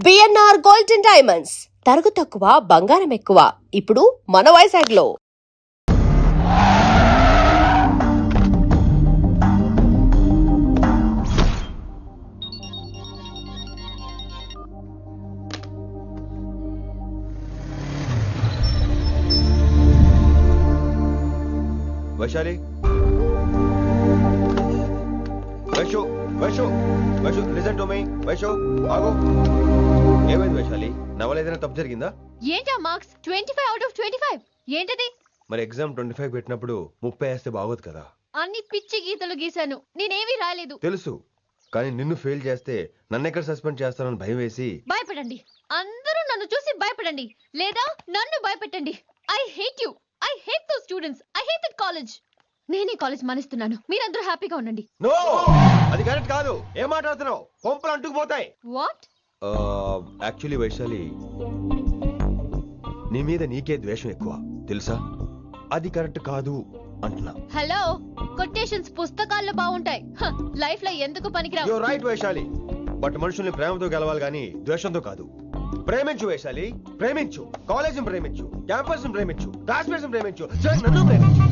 BNR gold and diamonds తరుగు తక్కువ బంగారం ఎక్కువ ఇప్పుడు మన వైజాగ్లో. Vaishali, Vaishu Vaishu Vaishu listen to me. Vaishu ఆగు. ఏమైంది వైశాలి? నా వల్ల ఏదైనా తప్పు జరిగిందా? ఏంటా మార్క్స్ 25 out of 25? ఏంటది? మరి ఎగ్జామ్ 25 పెట్టినప్పుడు 30 వేస్తే బాగోదు కదా. అన్ని పిచ్చి గీతలు గీశాను, నేనేమీ రాలేదు. తెలుసు, కానీ నిన్ను ఫెయిల్ చేస్తే నన్ను ఎక్కడ సస్పెండ్ చేస్తానని భయం వేసి. భయపడండి, అందరూ నన్ను చూసి భయపడండి, లేదా నన్ను భయపెట్టండి. I hate you, I hate those students, I hate that college. నేనే కాలేజ్ మానేస్తున్నాను, మీరందరూ హ్యాపీగా ఉండండి. నో, అది కరెక్ట్ కాదు. ఏం మాట్లాడుతున్నావు? కొంపలు అంటుకుపోతాయి. వాట్? యాక్చువల్లీ వైశాలి, నీ మీద నీకే ద్వేషం ఎక్కువ తెలుసా. అది కరెక్ట్ కాదు అంటున్నా. హలో, కొటేషన్స్ పుస్తకాల్లో బాగుంటాయి, లైఫ్ లో ఎందుకు పనికిరావు. యు రైట్ వైశాలి, బట్ మనుషుల్ని ప్రేమతో గెలవాలి గాని ద్వేషంతో కాదు. ప్రేమించు వైశాలి, ప్రేమించు. కాలేజ్ ప్రేమించు, క్యాంపస్ ప్రేమించు, క్లాస్మేట్స్ ప్రేమించు, నన్ను ప్రేమించు.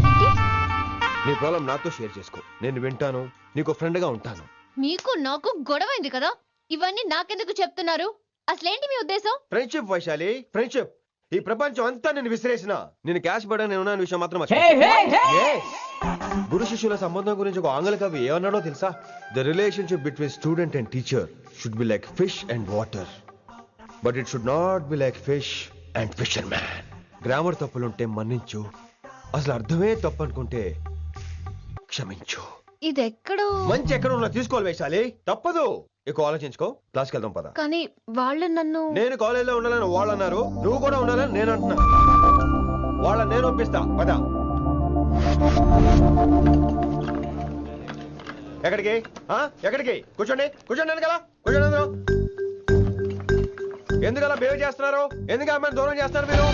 నీ ప్రాబ్లం నాతో షేర్ చేసుకో, నేను వింటాను, నీకు ఫ్రెండ్ గా ఉంటాను. మీకు నాకు గొడవైంది కదా, ఇవన్నీ నాకెందుకు చెప్తున్నారు? అసలేంటి మీ ఉద్దేశం? Friendship Vaishali, friendship. ఈ ప్రపంచం అంతా నేను విసిరేసిన నేను క్యాష్ పడా నేను ఉన్న విషయం మాత్రం గురు శిష్యుల సంబంధం గురించి ఒక ఆంగ్ల కవి ఏమన్నాడో తెలుసా? The relationship between student and teacher should be like fish and water, but it should not be like fish and fisherman. Grammar తప్పులుంటే మన్నించు, అసలు అర్థమే తప్పు అనుకుంటే క్షమించు. ఇది ఎక్కడో మంచి ఎక్కడ ఉన్నా తీసుకోవాలి వైశాలి, తప్పదు. ఎక్కువ ఆలోచించుకో, క్లాస్కి వెళ్దాం పద. కానీ వాళ్ళు నన్ను నేను కాలేజీలో ఉండాలని వాళ్ళు అన్నారు, నువ్వు కూడా ఉండాలని నేను అంటున్నా. వాళ్ళని నేను ఒప్పిస్తా, పద. ఎక్కడికి ఎక్కడికి? కూర్చోండి కూర్చోండి, ఎందుకలా కూర్చోండి. అందరూ ఎందుకలా బిహేవ్ చేస్తున్నారు? ఎందుకు అమ్మాయిని దూరం చేస్తారు మీరు?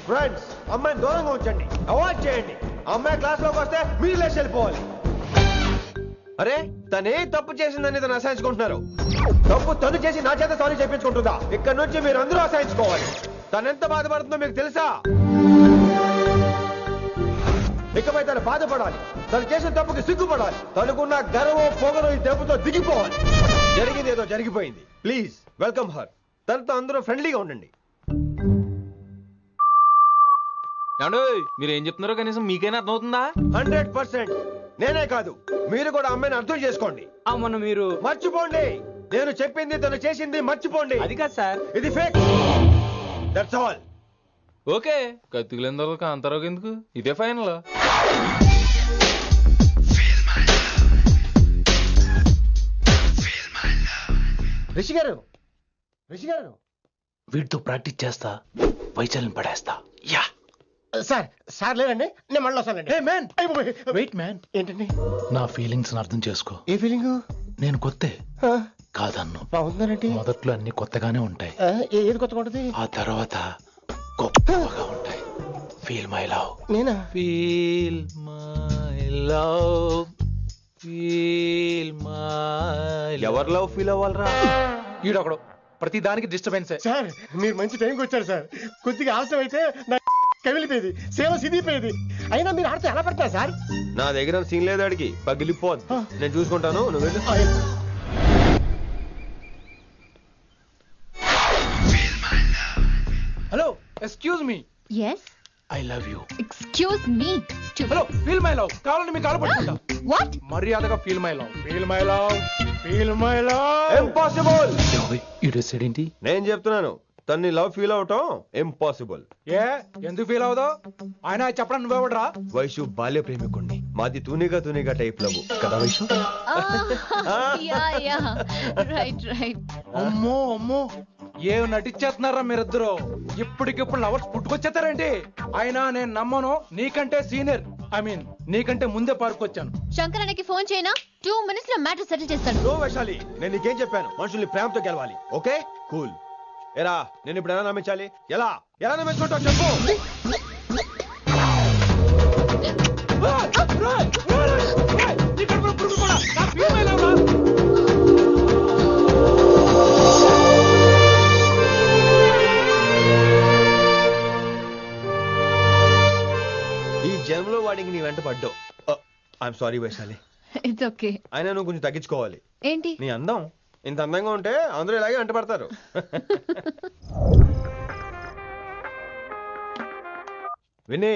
ఫ్రెండ్స్, అమ్మాయిని దూరంగా ఉంచండి, అవాయిడ్ చేయండి. అమ్మాయి క్లాస్ లోకి వస్తే మీరు లేచి వెళ్ళిపోవాలి. అరే, తనే తప్పు చేసిందని తను అసహించుకుంటున్నారు. తప్పు తను చేసి నా చేత సారీ చెప్పించుకుంటుందా? ఇక్కడ నుంచి మీరు అందరూ అసహించుకోవాలి. తను ఎంత బాధపడుతుందో మీకు తెలుసా? ఇకపై తను బాధపడాలి, తను చేసిన తప్పుకి సిగ్గుపడాలి. తనకున్న గర్వం పొగరు ఈ దెబ్బతో దిగిపోవాలి. జరిగింది ఏదో జరిగిపోయింది. Please welcome her. తనతో అందరూ ఫ్రెండ్లీగా ఉండండి. మీరు ఏం చెప్తున్నారో కనీసం మీకైనా అర్థమవుతుందా? 100%. నేనే కాదు, మీరు కూడా అమ్మాయిని అర్థం చేసుకోండి. మొన్న మీరు మర్చిపోండి, నేను చెప్పింది తను చేసింది మర్చిపోండి. అది కాదు సార్, ఇది ఫేక్. That's all. ఓకే, కత్తిలేని తర్వాత కాంతారావు ఎందుకు? ఇదే ఫైనల్. రిషి గారు, రిషి గారు, వీటితో ప్రాక్టీస్ చేస్తా, వైశాల్యం పడేస్తా. యా సార్, సార్ లేదండి, నేను మళ్ళీ వస్తానండి. వెయిట్ మ్యాన్, ఏంటండి? నా ఫీలింగ్స్ అర్థం చేసుకో. ఏ ఫీలింగ్? నేను కొత్తే కాదన్ను. బాగుందండి. మొదట్లో అన్ని కొత్తగానే ఉంటాయి, ఏది కొత్తగా ఉంటుంది? ఆ తర్వాత గొప్పగా ఉంటాయి. Feel my love. నేనా? Feel my love, feel my. ఎవరు లవ్ ఫీల్ అవ్వాలరా? ఈడొకడు ప్రతి దానికి డిస్టర్బెన్స్. సార్, మీరు మంచి టైంకి వచ్చారు సార్. కొద్దిగా ఆలస్యం అయితే నా కమిలిపోయేది, సేవ సిదిపోయేది. అయినా మీరు ఆడితే ఎలా పడతారు సార్? నా దగ్గర సీన్ లేదు, అడిగి పగిలిపోదు. నేను చూసుకుంటాను, నువ్వు వెళ్ళు. Hello, excuse me. yes I love you. excuse me. Hello, feel my love. కావాలంటే మీ కాలు పట్టుకుంటా. what? మర్యాదగా feel my love, feel my love, feel my love. Impossible. ఏంటి? నేను చెప్తున్నాను, తన్ని లవ్ ఫీల్ అవటం ఇంపాసిబుల్. ఏ ఎందుకు ఫీల్ అవుదో? ఆయన చెప్పడం నువ్వెవడరా? వైషు బాల్య ప్రేమికుణ్ణి, మాది తూనిగా తూనిగా టైప్ లవ్ కదా వైషు? yeah right. అమ్మో అమ్మో, ఏం నటించేస్తున్నారా మీరిద్దరు? ఇప్పటికిప్పుడు లవర్స్ పుట్టుకొచ్చేస్తారేంటి? అయినా నేను నమ్మను, నీకంటే సీనియర్, ఐ మీన్ నీకంటే ముందే పార్కొచ్చాను. శంకర్ అన్నకి ఫోన్ చేయనా? 2 minutes లో మ్యాటర్ సెటిల్ చేస్తాడు. నో వైశాలి, నేను నీకేం చెప్పాను? మనుషుల్ని ప్రేమతో గెలవాలి. Okay cool. ఎరా, నేను ఇప్పుడు ఎలా నమ్మించాలి? ఎలా ఎలా నమ్మించుకుంటావు చెప్పు. వెంట పడ్డావు. I'm sorry Vaishali. It's okay. అయినా నువ్వు కొంచెం తగ్గించుకోవాలి. ఏంటి? నీ అందం ఇంత అందంగా ఉంటే అందరూ ఇలాగే వెంట పడతారు. విని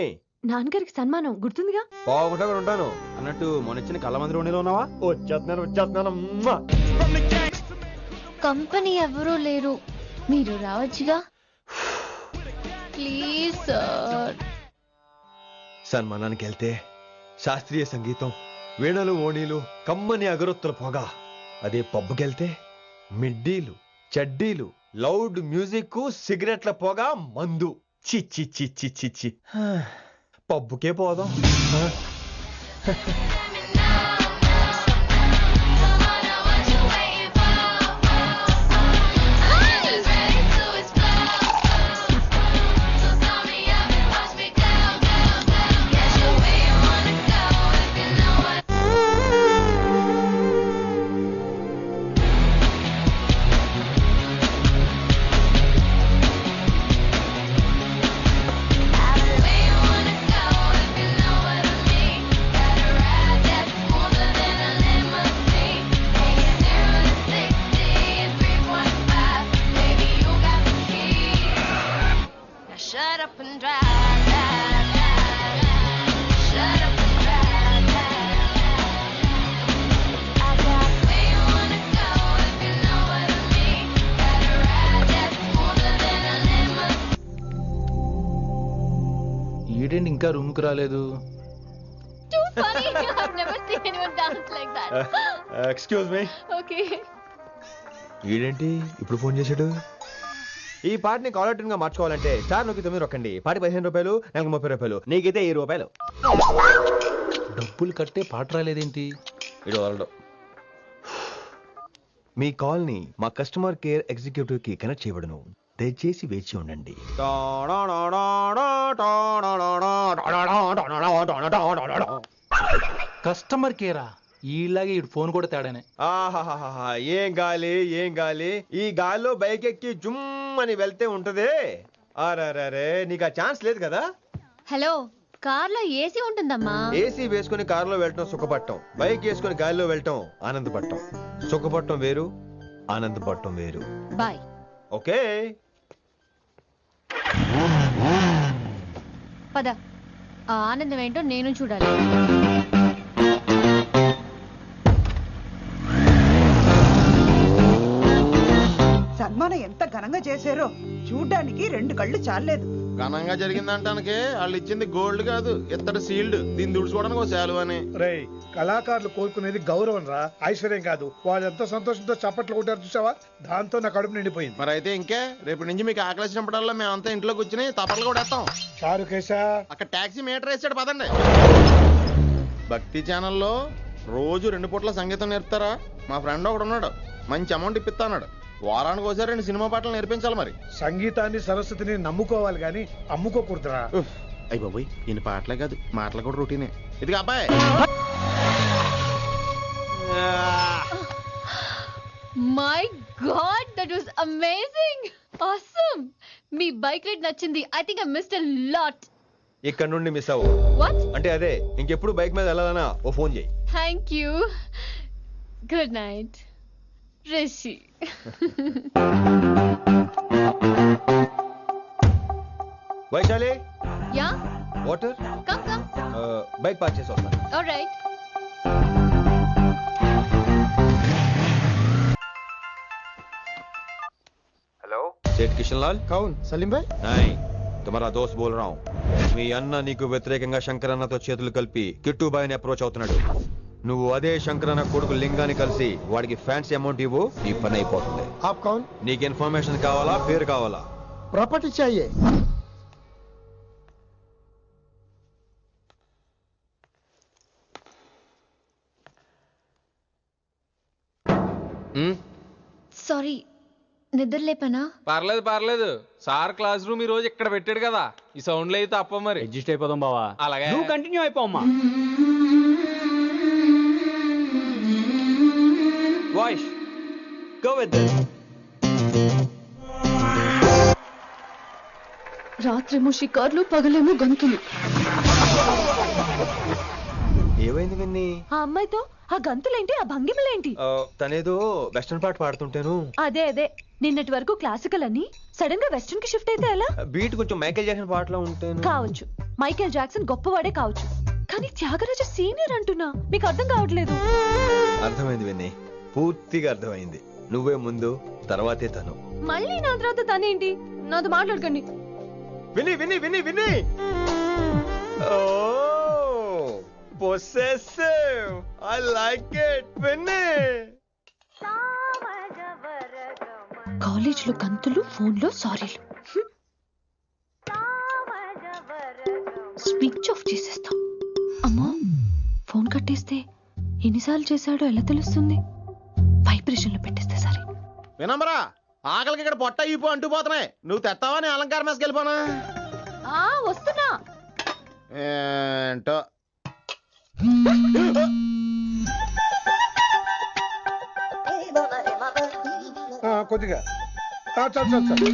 నాన్నగారికి సన్మానం గుర్తుందిగా? బాగుంటా కూడా ఉంటాను అన్నట్టు మొన్న ఇచ్చిన కళ్ళ మంది రోణిలో ఉన్నావా? వచ్చేస్తున్నాను. కంపెనీ ఎవరూ లేరు, మీరు రావచ్చుగా. Please sir. సన్మానానికి వెళ్తే శాస్త్రీయ సంగీతం, వీణలు, ఓణీలు, కమ్మని అగరొత్తుల పొగ. అదే పబ్బుకెళ్తే మిడ్డీలు, చెడ్డీలు, లౌడ్ మ్యూజిక్, సిగరెట్ల పొగ, మందు. చిచ్చి చిచ్చి చిచ్చి. పబ్బుకే పోదాం. Shut up and drive, drive, drive, drive. Shut up and drive, drive, drive. I got where you wanna go if you know what I mean. Got a ride that's smoother than a limousine. ఈడేంటి ఇంకా room కి రాలేదు? Too funny. I've never seen anyone dance like that. Excuse me. Okay. ఈడేంటి ఇప్పుడు phone చేశాడు? ఈ పాటని caller tune గా మార్చుకోవాలంటే స్టార్ నొక్కి 9 రొక్కండి. పాటి 15 రూపాయలు, నెలకు 30 రూపాయలు, నీకైతే 7 రూపాయలు. డబ్బులు కట్టే పాట రాలేదేంటి? ఇడు వదలడు. మీ కాల్ ని మా కస్టమర్ కేర్ ఎగ్జిక్యూటివ్ కి కనెక్ట్ చేయబడును. దయచేసి వేచి ఉండండి. కస్టమర్ కేరా? ఈలాగే ఇటు ఫోన్ కూడా తేడానే. ఆహాహాహా, ఏం గాలి ఏం గాలి. ఈ గాలిలో బైక్ ఎక్కి జుమ్ అని వెళ్తే ఉంటదే. అరే నీకు ఆ ఛాన్స్ లేదు కదా. హలో, కార్లో ఏసీ ఉంటుందమ్మా. ఏసీ వేసుకుని కారులో వెళ్ళటం సుఖపట్టం, బైక్ వేసుకుని గాలిలో వెళ్ళటం ఆనందపట్టం. సుఖపట్టం వేరు, ఆనందపట్టం వేరు. బాయ్. ఓకే పద, ఆ ఆనందం ఏంటో నేను చూడాలి. సన్మానం ఎంత ఘనంగా చేశారో చూడ్డానికి 2 కళ్ళు చాలేదు. ఘనంగా జరిగిందంటానికి వాళ్ళు ఇచ్చింది గోల్డ్ కాదు, ఇత్తడి సీల్డ్. దీన్ని దుడుచుకోవడానికి ఒక శాలువ అని. రేయ్, కళాకారులు కోరుకునేది గౌరవం రా, ఐశ్వర్యం కాదు. వాళ్ళు ఎంతో సంతోషంతో చప్పట్లు కొట్టారు చూసావా, దాంతో నా కడుపు నిండిపోయింది. మరి అయితే ఇంకే రేపటి నుంచి మీకు ఆకలిసినప్పుడల్లా మేమంతా ఇంట్లో కూర్చుని తప్పట్లు కూడా వేస్తాం. చారు కేశా, అక్కడ టాక్సీ మీటర్ వేసాడు పదండి. భక్తి ఛానల్లో రోజు 2 పూట్ల సంగీతం నేర్పుతారా? మా ఫ్రెండ్ ఒకడు ఉన్నాడు, మంచి అమౌంట్ ఇప్పిస్తా అన్నాడు. వారానికి ఒకసారి 2 సినిమా పాటలు నేర్పించాలి. మరి సంగీతాన్ని సరస్వతిని నమ్ముకోవాలి గాని అమ్ముకోకూడదురా. అయ్యి బాబోయ్, ఈయన పాటలే కాదు మాటలు కూడా రొటీనే. ఇదిగా అబ్బాయి. My God, that was amazing. Awesome. మీ బైక్ రైడ్ నచ్చింది. I think I missed a lot. ఇక్కడ నుండి మిస్ అవ్వు. వాట్? అంటే అదే, ఇంకెప్పుడు బైక్ మీద వెళ్ళాలన్నా ఓ ఫోన్ చేయి. Thank you. Good night Rishi. Vaishali, yeah, water. Come come. Bike park చేసి వస్తాను. ఆల్రైట్. हेलो, सेठ किशन लाल। కౌన్ సలీం భాయ్? नहीं, तुम्हारा दोस्त बोल रहा हूँ. మీ అన్న నీకు వ్యతిరేకంగా శంకరన్నతో చేతులు కలిపి కిట్టుబాయిని అప్రోచ్ అవుతున్నాడు. నువ్వు అదే శంకరన్న కొడుకు లింగాన్ని కలిసి వాడికి ఫ్యాన్సీ అమౌంట్ ఇవ్వు, ఈ పని అయిపోతుంది. ఆప్ కౌన్? నీకు ఇన్ఫర్మేషన్ కావాలా, పేరు కావాలా? ప్రాపర్టీ చాయే. సారీ, నిద్ర లేపనా? పర్లేదు పర్లేదు, సార్ క్లాస్ రూమ్ ఈ రోజు ఇక్కడ పెట్టాడు కదా, ఈ సౌండ్లు అయితే తప్ప మరి అడ్జస్ట్ అయిపోదాం బావా. అలాగే నువ్వు కంటిన్యూ అయిపోమ్మా. Voice go with this. రాత్రేమో షికార్లు, పగలేమో గంతులు. ఏమైంది విన్ని? ఆ అమ్మాయితో ఆ గంతులేంటి, ఆ భంగిమలేంటి? తనేదో వెస్టర్న్ పాట పాడుతుంటాను. అదే నిన్నటి వరకు క్లాసికల్ అని సడన్ గా వెస్టర్న్ కి షిఫ్ట్ అయితే ఎలా? బీట్ కొంచెం మైకేల్ జాక్సన్ పాటలో ఉంటాను. కావచ్చు, మైకేల్ జాక్సన్ గొప్పవాడే కావచ్చు, కానీ త్యాగరాజ సీనియర్ అంటున్నా. మీకు అర్థం కావట్లేదు. అర్థమైంది విన్ని, పూర్తిగా అర్థమైంది. నువ్వే ముందు, తర్వాతే తను. మళ్ళీ నా తర్వాత తనేంటి? నాతో మాట్లాడకండి. విని విని విని విని possessive. I like it. విని కాలేజ్ లో గంతులు, ఫోన్ లో సారీలు. స్విచ్ ఆఫ్ చేసేస్తాం. అమ్మో, ఫోన్ కట్టేస్తే ఎన్నిసార్లు చేశాడో ఎలా తెలుస్తుంది? వైబ్రేషన్ లో పెట్టేస్తే సరే. వినమ్రా, ఆకలికి ఇక్కడ పొట్ట ఇప్పు అంటుపోతున్నాయి. నువ్వు తెస్తావా నీ అలంకారం వేసుకెళ్ళిపోనా? వస్తున్నా. ఏంటో కొద్దిగా చాలు.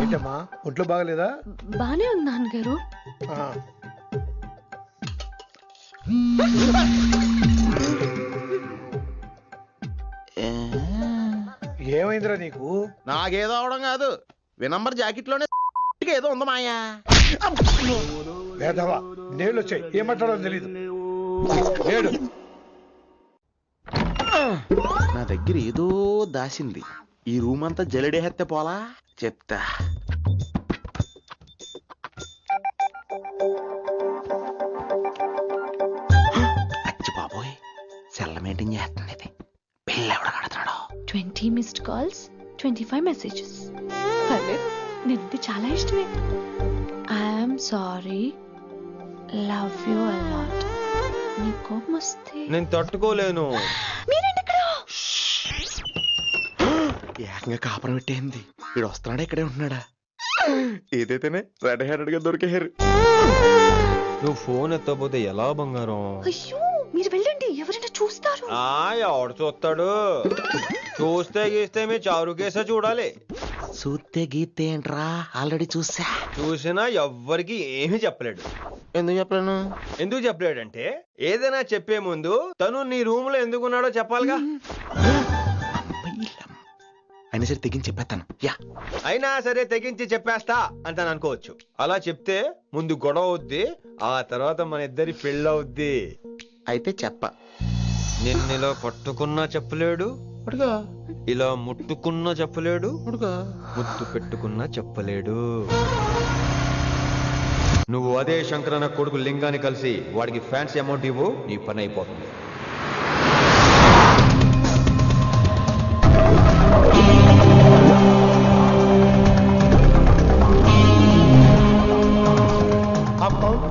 ఏంటమ్మా, ఒంట్లో బాగలేదా? బానే ఉంది నాన్నగారు. ఏమైందిరా నీకు? నాకేదో అవడం కాదు, వినంబర్ జాకెట్ లోనే ఏదో ఉంది మాయా. లేదవా, నేళ్ళు వచ్చాయి, ఏం మాట్లాడాలో తెలీదు. నా దగ్గర ఏదో దాసింది. ఈ రూమ్ అంతా జలడేహెత్తే పోలా చెప్తా. అచ్చి బాబోయ్, సెల్ల మెయింటైన్ చేస్తుంది ఇది. పిల్ల ఎవడ కడుతున్నాడు? 20 మిస్డ్ కాల్స్, 25 మెసేజెస్. పర్లేదు, నేనంటే చాలా ఇష్టమే. I'm sorry, love you a lot. నీ కోపం వస్తే నేను తట్టుకోలేను. ఏకంగా కాపురం పెట్టేంది. వీడు వస్తున్నాడా, ఇక్కడే ఉంటున్నాడా? ఏదైతేనే రెడ్ హ్యాండెడ్ గా దొరికే హెయిర్. నువ్వు ఫోన్ ఎత్తపోతే ఎలా బంగారం? అయ్యో, మీరు వెళ్ళండి, ఎవరైనా చూస్తారు. ఎవడు చూస్తాడు? చూస్తే గీస్తే మీ చారు కేసే చూడాలి. చూస్తే గీతే ఏంట్రా, ఆల్రెడీ చూసా. చూసినా ఎవ్వరికి ఏమీ చెప్పలేడు. ఎందుకు చెప్పలేను? ఎందుకు చెప్పలేడంటే, ఏదైనా చెప్పే ముందు తను నీ రూమ్ లో ఎందుకున్నాడో చెప్పాలిగా. అయినా సరే తెగించి చెప్పేస్తాను. అయినా సరే తెగించి చెప్పేస్తా అంటాను అనుకోవచ్చు. అలా చెప్తే ముందు గొడవ అవుద్ది, ఆ తర్వాత మన ఇద్దరి పెళ్ళవుద్ది. అయితే చెప్ప. నిన్నిలా పట్టుకున్నా చెప్పలేడు, ఇలా ముట్టుకున్నా చెప్పలేడు, ముద్దు పెట్టుకున్నా చెప్పలేడు. నువ్వు అదే శంకరన్న కొడుకు లింగాన్ని కలిసి వాడికి ఫ్యాన్సీ అమౌంట్ ఇవ్వు, నీ పని అయిపోతుంది.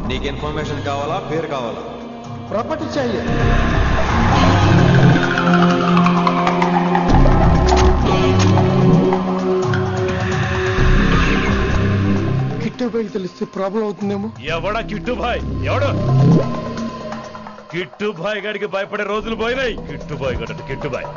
నీకు ఇన్ఫర్మేషన్ కావాలా, పేరు కావాలా? ప్రాపర్టీ चाहिए. కిట్టుబాయ్ తెలిస్తే ప్రాబ్లం అవుతుందేమో. ఎవడా కిట్టుబాయ్? ఎవడు కిట్టుబాయ్ గారికి భయపడే రోజులు పోయినాయి. కిట్టుబాయ్ గడట కిట్టుబాయ్.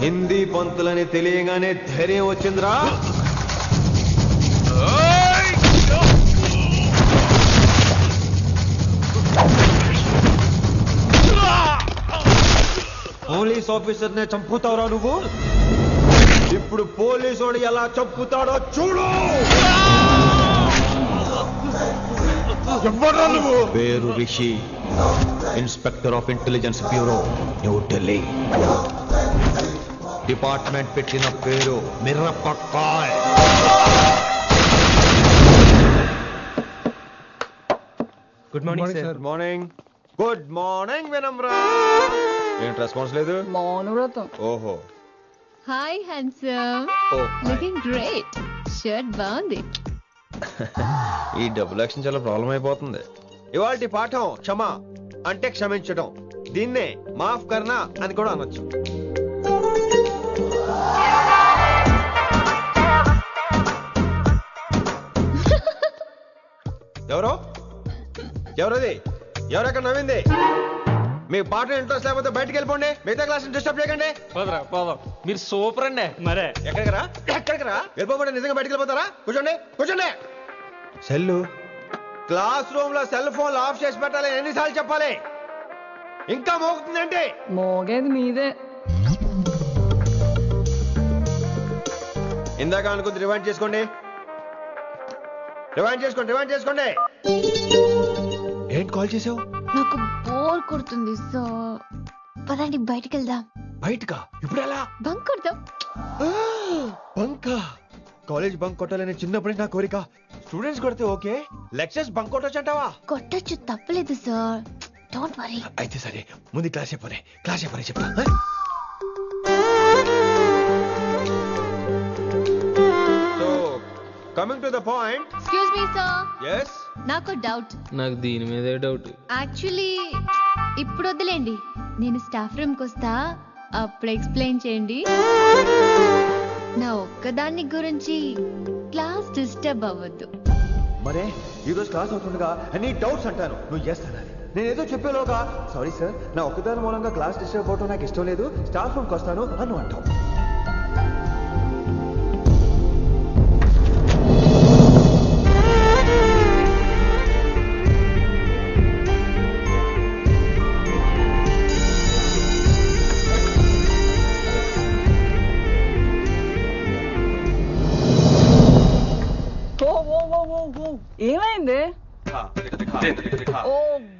హిందీ పంతులని తెలియగానే ధైర్యం వచ్చిందిరా. పోలీస్ ఆఫీసర్ నే చంపుతావురా నువ్వు? ఇప్పుడు పోలీసు ఎలా చంపుతాడో చూడు. ఎవరా నువ్వు? పేరు Rishi, inspector of intelligence bureau, New Delhi. Department పెట్టిన పేరు మిర్రపక్కాయ్. Good morning sir. Good morning. Good morning Vinamra. ఏంటి రెస్పాన్స్ లేదు? మౌనవ్రతం. ఓహో. Hi handsome. Looking great. Shirt బాగుంది. ఈ డబుల్ యాక్షన్ చాలా ప్రాబ్లం అయిపోతుంది. ఇవాల్టి పాఠం క్షమ అంటే క్షమించడం. దీన్నే మాఫ్ కర్నా అని కూడా అనొచ్చు. ఎవరు ఎవరది? ఎవరెక్కడ నవ్వింది? మీ పాట ఇంట్రెస్ట్ లేకపోతే బయటకు వెళ్ళిపోండి. మిగతా క్లాస్ డిస్టర్బ్ చేయకండి. పోదాం. మీరు సూపర్ అండి. మరే ఎక్కడికి రా? వెళ్ళిపోమంటే నిజంగా బయటకు వెళ్ళిపోతారా? కూర్చోండి. సెల్లు క్లాస్ రూమ్ లో సెల్ ఫోన్ ఆఫ్ చేసి పెట్టాలి. ఎన్నిసార్లు చెప్పాలి? ఇంకా మోగుతుందంటే మోగేది మీదే. ఇందాక అనుకుంది రివైండ్ చేసుకోండి. ఏంటి కాల్ చేసావు? నాకు బోర్ కొడుతుంది సో పదండి బయటికి వెళ్దాం. బయటకా? ఇప్పుడు ఎలా? బంక్ కొడదాం. బంకా? కాలేజ్ బంక్ కొట్టాలని చిన్నప్పుడే నా కోరిక. స్టూడెంట్స్ కొడితే ఓకే, లెక్చర్స్ బంక్ కొట్టొచ్చు అంటావా? కొట్టచ్చు, తప్పలేదు సార్. Don't worry. అయితే సరే, ముందు క్లాస్ చెప్పని చెప్తా. So coming to the point. Excuse me sir. yes నాకు డౌట్. నాకు దీని మీదే డౌట్. యాక్చువల్లీ ఇప్పుడు వద్దులేండి, నేను స్టాఫ్ రూమ్కి వస్తా, అప్పుడు ఎక్స్ప్లెయిన్ చేయండి. నా ఒక్కదాన్ని గురించి క్లాస్ డిస్టర్బ్ అవ్వద్దు. మరే ఈరోజు క్లాస్ అవుతుండగా ఎనీ డౌట్స్ అంటాను, నువ్వు ఎస్ అనాలి. నేను ఏదో చెప్పేలోగా సారీ సార్, నా ఒక్కదాని మూలంగా క్లాస్ డిస్టర్బ్ అవటం నాకు ఇష్టం లేదు, స్టాఫ్ రూమ్కి వస్తాను అని అంటావు. ఏమైంది? ఓ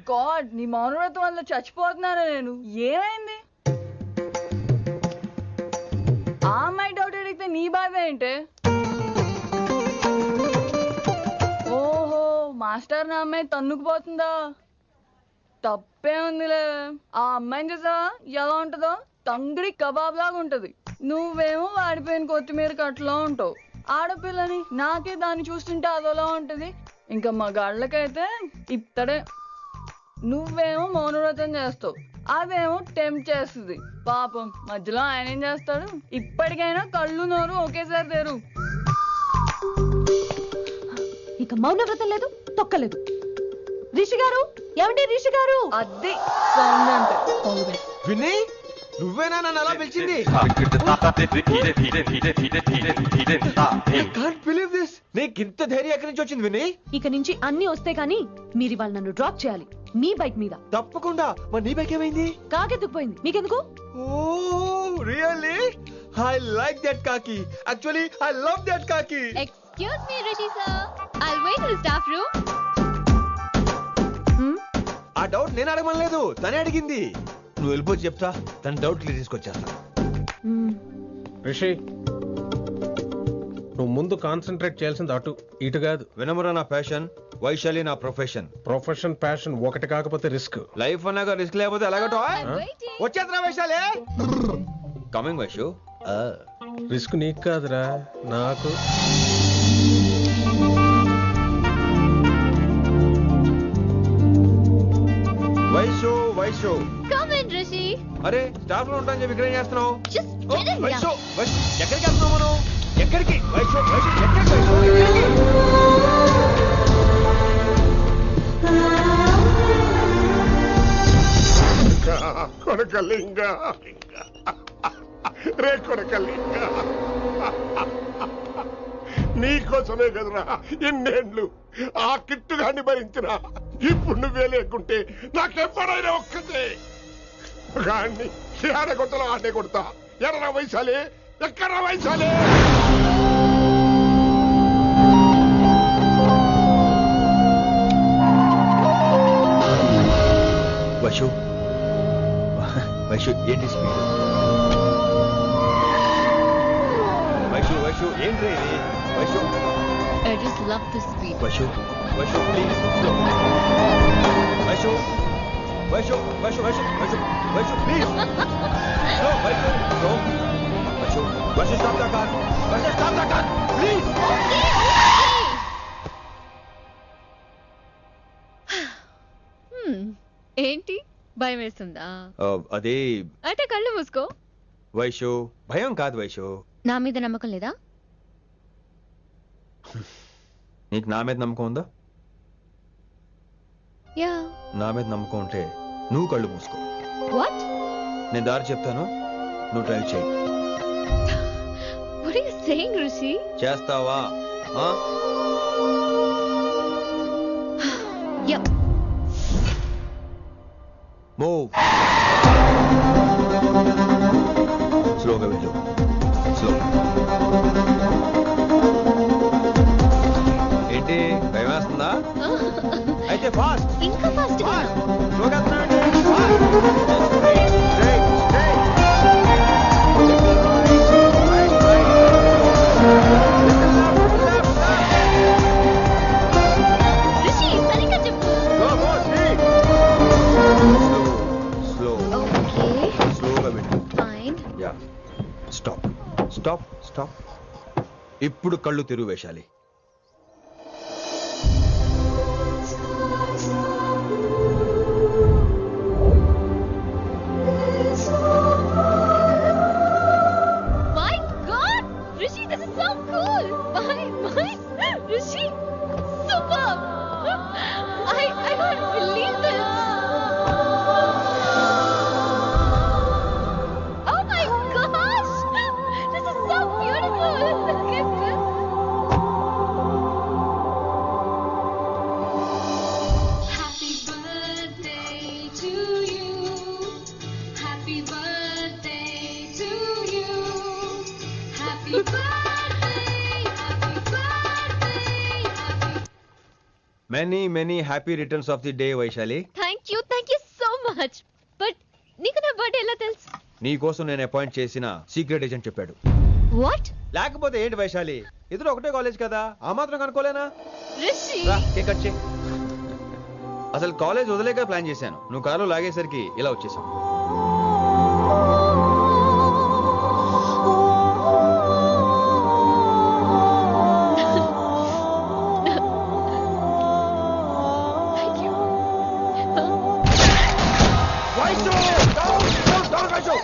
గాడ్, నీ మౌనవ్రతం వల్ల చచ్చిపోతున్నాను నేను. ఏమైంది? ఆ అమ్మాయి డౌట్ అడిగితే నీ బాధ ఏంటి? ఓహో, మాస్టర్ నా అమ్మాయి తన్నుకుపోతుందా? తప్పే ఉందిలే. ఆ అమ్మాయిని చూసా ఎలా ఉంటుందో? తంగిడి కబాబ్ లాగా ఉంటది. నువ్వేమో వాడిపోయిన కొత్తిమీర కట్లా ఉంటావు. ఆడపిల్లని నాకే దాన్ని చూస్తుంటే అదోలా ఉంటది. ఇంకా మగాళ్ళకైతే ఇత్తడే. నువ్వేమో మౌనవ్రతం చేస్తావు, అదేమో టెంప్ట్ చేస్తుంది. పాపం మధ్యలో ఆయన ఏం చేస్తాడు? ఇప్పటికైనా కళ్ళు నోరు ఒకేసారి తెరు. ఇక మౌనవ్రతం లేదు, తొక్కలేదు. రిషి గారు, ఏమండి రిషి గారు? అది సౌండ్ అంటే. విని నువ్వేనా నన్ను అలా పిలిచింది? నీకు ఇంత ధైర్యం ఎక్కడి నుంచి వచ్చింది విని? ఇక నుంచి అన్ని వస్తే కానీ మీరు ఇవాళ నన్ను డ్రాప్ చేయాలి మీ బైక్ మీద. తప్పకుండా. మరి నీ బైక్ ఏమైంది? కాకెత్తుకుపోయింది. మీకెందుకు? Oh really? I like that కాకి. యాక్చువల్లీ ఐ లవ్ దట్ కాకి. Excuse me Rishi sir, I'll wait in the staff room. ఆ డౌట్ నేను అడగమనలేదు, తనే అడిగింది. నువ్వు వెళ్ళిపోతే చెప్తా, తన డౌట్ క్లియర్ తీసుకొచ్చేస్తా. రిషి, నువ్వు ముందు కాన్సన్ట్రేట్ చేయాల్సింది అటు ఇటు కాదు. వినమ్ర నా ప్యాషన్, వైశాలి నా ప్రొఫెషన్. ప్రొఫెషన్ ప్యాషన్ ఒకటి కాకపోతే రిస్క్. లైఫ్ అన్నాక రిస్క్ లేకపోతే ఎలాగటో? వచ్చేద్రా వైశాలి. కమింగ్ వైషు. రిస్క్ నీకు కాదురా, నాకు. Vaishu come in Rishi. అరే స్టాఫ్ లో ఉంటాను చెప్పి ఇక్కడ ఏం చేస్తున్నావు? Just get in. వైషు ఎక్కడికి వెళ్తున్నావు మనం? ఎక్కడికి? వైషు ఎక్కడికి? కొడకలింగ రే కొడకలింగ, నీకోసమే కదరా ఎన్నేళ్ళు ఆ కిట్టుగాన్ని భరించిన. ఇప్పుడు నువ్వే లేకుంటే నాకెప్పుడైనా ఒక్కతే గాన్ని ఆడగొట్టలో ఆడే కొడతా. ఎర్ర వైశాలి, ఎక్కడ వైశాలి? వైషు వైషు ఏంటి స్పీడ్? వైషు వైషు ఏంటి ఇది? Vaishu I just love the speed. Vaishu Vaishu please slow. Vaishu Vaishu Vaishu Vaishu Vaishu Vaishu please slow. Vaishu slow. Vaishu Vaishu stop the car. Vaishu stop the car please. ఏంటి భయం వేస్తుందా? అదే అయితే కళ్ళు మూసుకో. వైషు భయం కాదు వైషు. నా మీద నమ్మకం లేదా? నీకు నా మీద నమ్మకం ఉందా? యా. నా మీద నమ్మకం ఉంటే నువ్వు కళ్ళు మూసుకో. వాట్? నేను దారి చెప్తాను, నువ్వు డ్రైవ్ చేయి. What are you saying Rishi? చేస్తావా? యా. మూవ్. స్లోగా వెళ్ళు. స్లో. ఏంటి భయం వేస్తుందా? అయితే ఫాస్ట్. ఇంకా ఫాస్ట్ గా. స్లోగా వెళ్తున్నానండి. Fast. Straight straight straight. Rishi సరిగ్గా చెప్పు. స్లో. ఓకే. స్లోగా వెళ్ళు. Fine. Yeah. Stop stop stop. ఇప్పుడు కళ్ళు తెరువు వేశాలి. My God! Rishi, this is so cool! My, Rishi, superb! I can't believe this! Oh my gosh! This is so beautiful! Look at this! Happy birthday to you. Happy birthday to you. Happy birthday, happy birthday, happy many many happy returns of the day Vaishali. Thank you so much! But నీకు నా birthday ఎలా తెలుసు? నీ కోసం నేను appoint చేసిన secret agent చెప్పాడు. What? లేకపోతే ఏంటి వైశాలి, ఇద్దరు ఒకటే కాలేజ్ కదా, ఆ మాత్రం కనుక్కోలేనా? Rishi! రా, కేక్ కట్ చేయి. అసలు కాలేజ్ వదిలేక ప్లాన్ చేశాను, నువ్వు కారులో లాగేసరికి ఇలా వచ్చేసాం. Thank you. Vaishu! Down! Down! Down Vaishu!